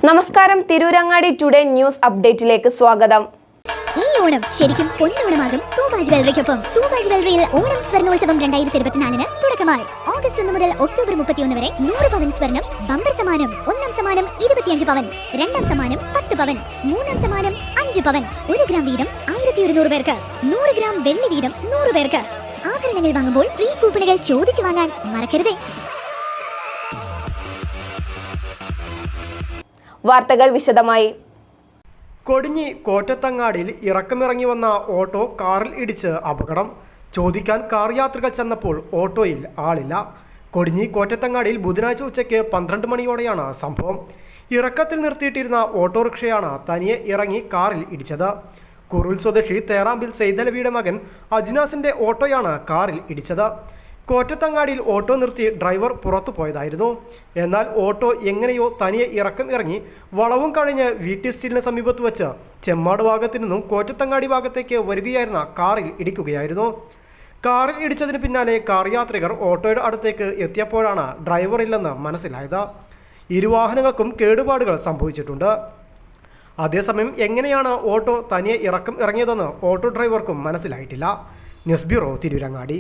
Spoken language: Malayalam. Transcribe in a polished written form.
നമസ്കാരം, തിരൂരങ്ങാടി ടുഡേ ന്യൂസ് അപ്ഡേറ്റിലേക്ക് സ്വാഗതം. ഈ ഓണം ശരിക്കും പൊന്നോണമാകും തൂബ ജ്വല്ലറിക്കൊപ്പം. തൂബ ജ്വല്ലറിയിൽ ഓണം സ്വർണ്ണോത്സവം 2024 തുടക്കമായി. ഓഗസ്റ്റ് 1 മുതൽ ഒക്ടോബർ 31 വരെ 100 പവൻ സ്വർണം ബമ്പർ സമ്മാനം. ഒന്നാം സമ്മാനം 25 പവൻ, രണ്ടാം സമ്മാനം 10 പവൻ, മൂന്നാം സമ്മാനം 5 പവൻ. 1 ഗ്രാം വീതം 1200 പേർക്ക്, 100 ഗ്രാം വെള്ളി വീതം 100 പേർക്ക്. ആഭരണങ്ങൾ വാങ്ങുമ്പോൾ ഫ്രീ കൂപ്പണുകൾ ചോദിച്ചു വാങ്ങാൻ മറക്കരുത്. വാർത്തകൾ വിശദമായി. കൊടിഞ്ഞി കോറ്റത്തങ്ങാടിയിൽ ഇറക്കമിറങ്ങി വന്ന ഓട്ടോ കാറിൽ ഇടിച്ച് അപകടം. ചോദിക്കാൻ കാർ യാത്രികർ ചെന്നപ്പോൾ ഓട്ടോയിൽ ആളില്ല. കൊടിഞ്ഞി കോറ്റത്തങ്ങാടിയിൽ ബുധനാഴ്ച ഉച്ചയ്ക്ക് 12 മണിയോടെയാണ് സംഭവം. ഇറക്കത്തിൽ നിർത്തിയിട്ടിരുന്ന ഓട്ടോറിക്ഷയാണ് തനിയെ ഇറങ്ങി കാറിൽ ഇടിച്ചത്. കുറുൽ സ്വദേശി തേറാമ്പിൽ സെയ്തലവിയുടെ മകൻ അജ്നാസിന്റെ ഓട്ടോയാണ് കാറിൽ ഇടിച്ചത്. കോറ്റത്തങ്ങാടിയിൽ ഓട്ടോ നിർത്തി ഡ്രൈവർ പുറത്തു പോയതായിരുന്നു. എന്നാൽ ഓട്ടോ എങ്ങനെയോ തനിയെ ഇറക്കം ഇറങ്ങി വളവും കഴിഞ്ഞ് VT സ്റ്റീലിന് സമീപത്ത് വെച്ച് ചെമ്മാട് ഭാഗത്തു നിന്നും കോറ്റത്തങ്ങാടി ഭാഗത്തേക്ക് വരികയായിരുന്ന കാറിൽ ഇടിക്കുകയായിരുന്നു. കാറിൽ ഇടിച്ചതിന് പിന്നാലെ കാർ യാത്രികർ ഓട്ടോയുടെ അടുത്തേക്ക് എത്തിയപ്പോഴാണ് ഡ്രൈവർ ഇല്ലെന്ന് മനസ്സിലായത്. ഇരുവാഹനങ്ങൾക്കും കേടുപാടുകൾ സംഭവിച്ചിട്ടുണ്ട്. അതേസമയം എങ്ങനെയാണ് ഓട്ടോ തനിയെ ഇറക്കം ഇറങ്ങിയതെന്ന് ഓട്ടോ ഡ്രൈവർക്കും മനസ്സിലായിട്ടില്ല. News bureau, Tirurangadi.